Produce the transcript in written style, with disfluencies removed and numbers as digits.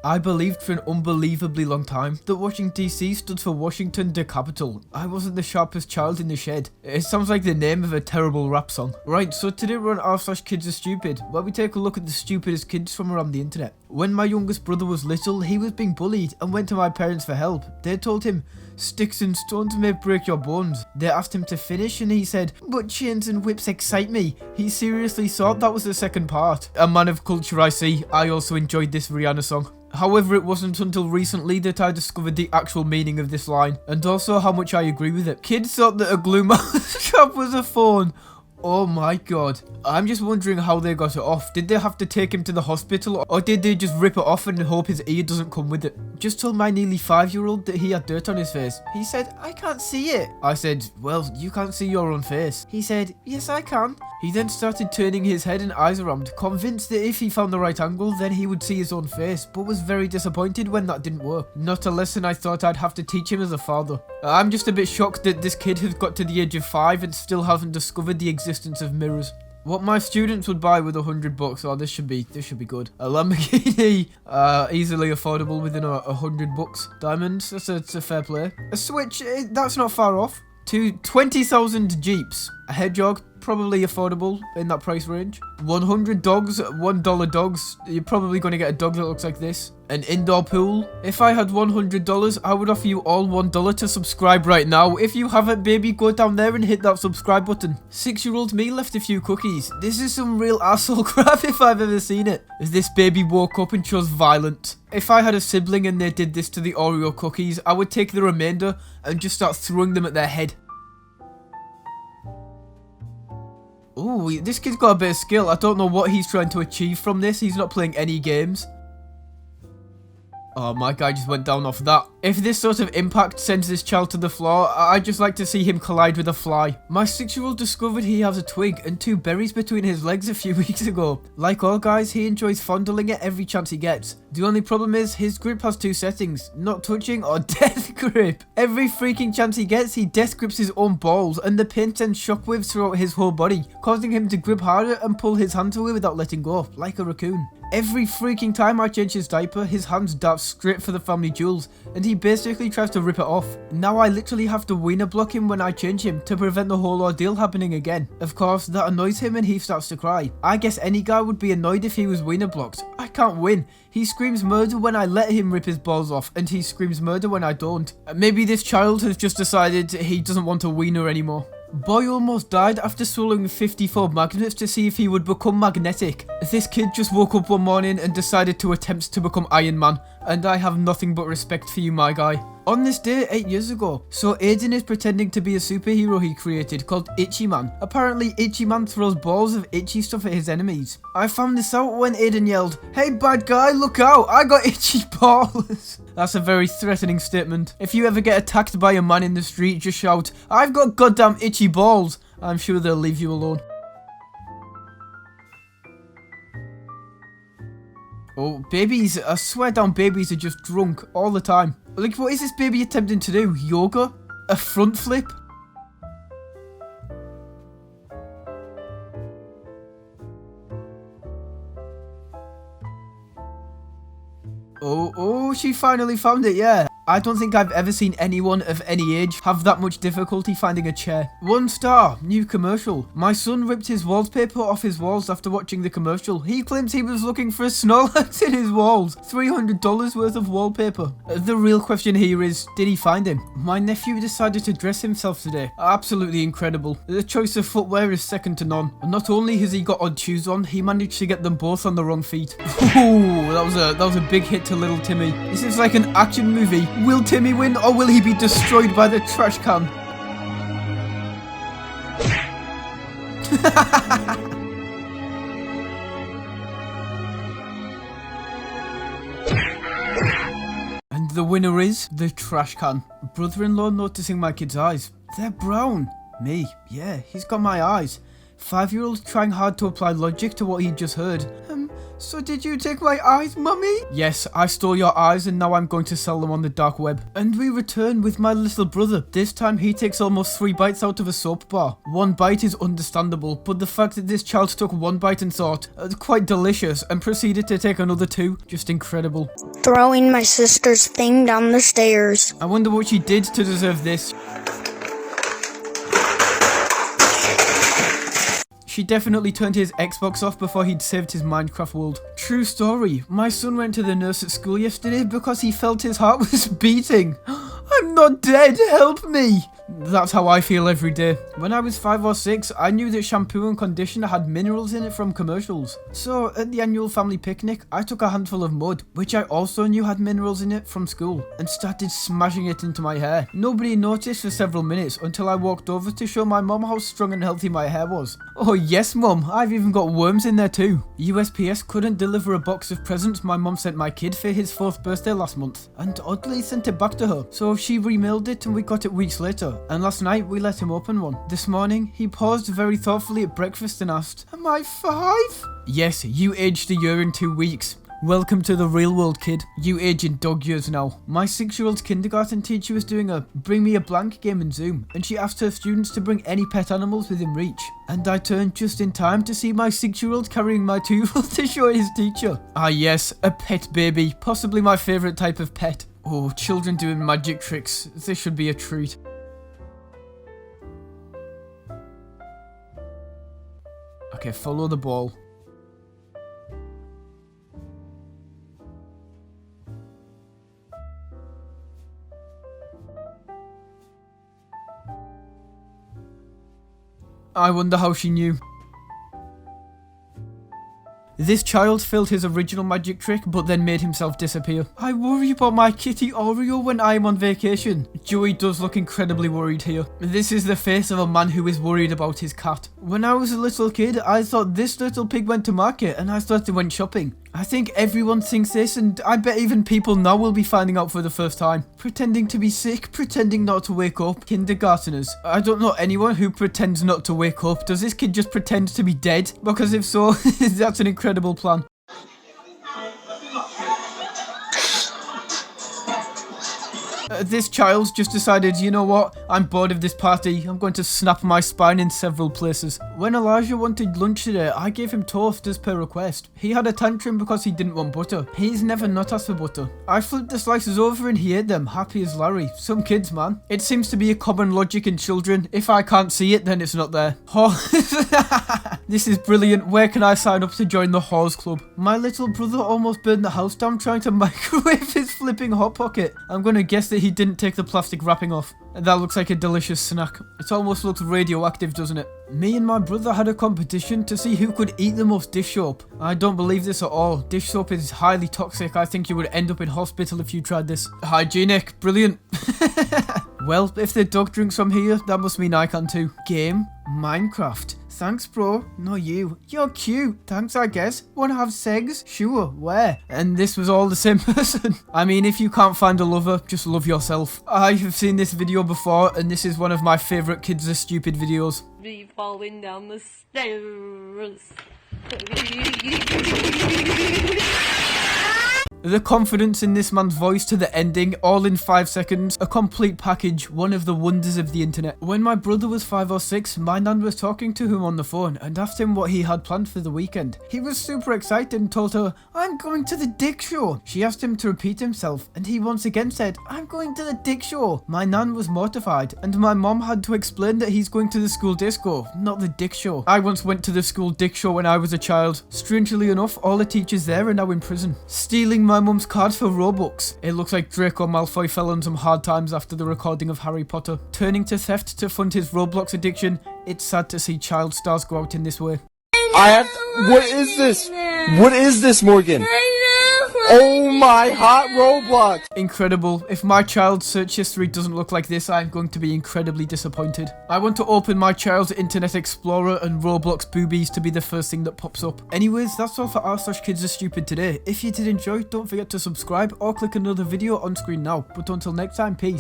I believed for an unbelievably long time that Washington DC stood for Washington the Capital. I wasn't the sharpest child in the shed. It sounds like the name of a terrible rap song. Right, so today we're on r/KidsAreStupid, where we take a look at the stupidest kids from around the internet. When my youngest brother was little, he was being bullied and went to my parents for help. They told him, "Sticks and stones may break your bones." They asked him to finish and he said, "But chains and whips excite me." He seriously thought that was the second part. A man of culture, I see. I also enjoyed this Rihanna song. However, it wasn't until recently that I discovered the actual meaning of this line, and also how much I agree with it. Kids thought that a glue mouth shop was a phone. Oh my god. I'm just wondering how they got it off. Did they have to take him to the hospital, or did they just rip it off and hope his ear doesn't come with it? Just told my nearly 5-year-old that he had dirt on his face. He said, "I can't see it." I said, "Well, you can't see your own face." He said, "Yes, I can." He then started turning his head and eyes around, convinced that if he found the right angle, then he would see his own face, but was very disappointed when that didn't work. Not a lesson I thought I'd have to teach him as a father. I'm just a bit shocked that this kid has got to the age of 5 and still hasn't discovered the existence of mirrors. What my students would buy with $100, oh, this should be good. A Lamborghini, easily affordable within $100. Diamonds, that's a fair play. A Switch, that's not far off. 20,000 Jeeps. A Hedgehog, probably affordable in that price range. 100 dogs, $1 dogs. You're probably going to get a dog that looks like this. An indoor pool. If I had $100, I would offer you all $1 to subscribe right now. If you haven't, baby, go down there and hit that subscribe button. 6-year-old me left a few cookies. This is some real asshole crap if I've ever seen it. As this baby woke up and chose violent. If I had a sibling and they did this to the Oreo cookies, I would take the remainder and just start throwing them at their head. Ooh, this kid's got a bit of skill. I don't know what he's trying to achieve from this. He's not playing any games. Oh, my guy just went down off that. If this sort of impact sends this child to the floor, I'd just like to see him collide with a fly. My 6-year-old discovered he has a twig and 2 berries between his legs a few weeks ago. Like all guys, he enjoys fondling it every chance he gets. The only problem is his grip has 2 settings, not touching or death grip. Every freaking chance he gets, he death grips his own balls and the pin sends shockwaves throughout his whole body, causing him to grip harder and pull his hands away without letting go, like a raccoon. Every freaking time I change his diaper, his hands dart straight for the family jewels, and he basically tries to rip it off. Now I literally have to wiener block him when I change him to prevent the whole ordeal happening again. Of course, that annoys him and he starts to cry. I guess any guy would be annoyed if he was wiener blocked. I can't win. He screams murder when I let him rip his balls off, and he screams murder when I don't. Maybe this child has just decided he doesn't want a wiener anymore. Boy almost died after swallowing 54 magnets to see if he would become magnetic. This kid just woke up one morning and decided to attempt to become Iron Man, and I have nothing but respect for you, my guy. On this day 8 years ago, so Aiden is pretending to be a superhero he created called Itchy Man. Apparently Itchy Man throws balls of itchy stuff at his enemies. I found this out when Aiden yelled, "Hey bad guy, look out, I got itchy balls." That's a very threatening statement. If you ever get attacked by a man in the street, just shout, "I've got goddamn itchy balls." I'm sure they'll leave you alone. Oh, babies, I swear down babies are just drunk all the time. Like, what is this baby attempting to do? Yoga? A front flip? Oh, she finally found it, yeah. I don't think I've ever seen anyone of any age have that much difficulty finding a chair. 1 star, new commercial. My son ripped his wallpaper off his walls after watching the commercial. He claims he was looking for a Snorlax in his walls. $300 worth of wallpaper. The real question here is, did he find him? My nephew decided to dress himself today. Absolutely incredible. The choice of footwear is second to none. And not only has he got odd shoes on, he managed to get them both on the wrong feet. Ooh, that was a big hit to little Timmy. This is like an action movie. Will Timmy win, or will he be destroyed by the trash can? And the winner is the trash can. Brother-in-law noticing my kid's eyes. They're brown. Me, yeah, he's got my eyes. 5-year-old trying hard to apply logic to what he just heard. So did you take my eyes, mummy? Yes, I stole your eyes and now I'm going to sell them on the dark web. And we return with my little brother. This time he takes almost 3 bites out of a soap bar. 1 bite is understandable, but the fact that this child took 1 bite and thought, quite delicious, and proceeded to take another 2, just incredible. Throwing my sister's thing down the stairs. I wonder what she did to deserve this. She definitely turned his Xbox off before he'd saved his Minecraft world. True story, my son went to the nurse at school yesterday because he felt his heart was beating. I'm not dead, help me! That's how I feel every day. When I was 5 or 6, I knew that shampoo and conditioner had minerals in it from commercials. So, at the annual family picnic, I took a handful of mud, which I also knew had minerals in it from school, and started smashing it into my hair. Nobody noticed for several minutes until I walked over to show my mum how strong and healthy my hair was. Oh yes mum, I've even got worms in there too. USPS couldn't deliver a box of presents my mum sent my kid for his 4th birthday last month, and oddly sent it back to her. So she remailed it and we got it weeks later. And last night we let him open one. This morning he paused very thoughtfully at breakfast and asked, "Am I 5? Yes, you aged a year and 2 weeks. Welcome to the real world, kid. You age in dog years now. My 6-year-old kindergarten teacher was doing a bring me a blank game in Zoom, and she asked her students to bring any pet animals within reach. And I turned just in time to see my 6-year-old carrying my 2-year-old to show his teacher. Ah yes, a pet baby, possibly my favourite type of pet. Oh, children doing magic tricks. This should be a treat. Okay, follow the ball. I wonder how she knew. This child failed his original magic trick, but then made himself disappear. I worry about my kitty Oreo when I am on vacation. Joey does look incredibly worried here. This is the face of a man who is worried about his cat. When I was a little kid, I thought this little pig went to market and I thought they went shopping. I think everyone thinks this, and I bet even people now will be finding out for the first time. Pretending to be sick, pretending not to wake up. Kindergarteners. I don't know anyone who pretends not to wake up. Does this kid just pretend to be dead? Because if so, that's an incredible plan. This child's just decided, you know what, I'm bored of this party, I'm going to snap my spine in several places. When Elijah wanted lunch today, I gave him toast as per request. He had a tantrum because he didn't want butter. He's never not asked for butter. I flipped the slices over and he ate them, happy as Larry. Some kids, man. It seems to be a common logic in children. If I can't see it, then it's not there. Oh, this is brilliant. Where can I sign up to join the Whores Club? My little brother almost burned the house down trying to microwave his flipping Hot Pocket. I'm gonna guess that he didn't take the plastic wrapping off. That looks like a delicious snack. It almost looks radioactive, doesn't it? Me and my brother had a competition to see who could eat the most dish soap. I don't believe this at all. Dish soap is highly toxic. I think you would end up in hospital if you tried this. Hygienic. Brilliant. Well, if the dog drinks from here, that must mean I can too. Game? Minecraft. Thanks, bro. No, you. You're cute. Thanks, I guess. Wanna have sex? Sure. Where? And this was all the same person. I mean, if you can't find a lover, just love yourself. I have seen this video before, and this is one of my favourite Kids Are Stupid videos. Me falling down the stairs. The confidence in this man's voice to the ending, all in 5 seconds, a complete package, one of the wonders of the internet. When my brother was 5 or 6, my nan was talking to him on the phone and asked him what he had planned for the weekend. He was super excited and told her, "I'm going to the Dick Show." She asked him to repeat himself and he once again said, "I'm going to the Dick Show." My nan was mortified and my mom had to explain that he's going to the school disco, not the Dick Show. I once went to the school Dick Show when I was a child. Strangely enough, all the teachers there are now in prison. Stealing my mum's cards for Robux. It looks like Draco Malfoy fell on some hard times after the recording of Harry Potter. Turning to theft to fund his Roblox addiction, it's sad to see child stars go out in this way. What is this? What is this, Morgan? Oh my hot Roblox! Incredible. If my child's search history doesn't look like this, I'm going to be incredibly disappointed. I want to open my child's Internet Explorer and Roblox boobies to be the first thing that pops up. Anyways, that's all for r/KidsAreStupid today. If you did enjoy, don't forget to subscribe or click another video on screen now. But until next time, peace.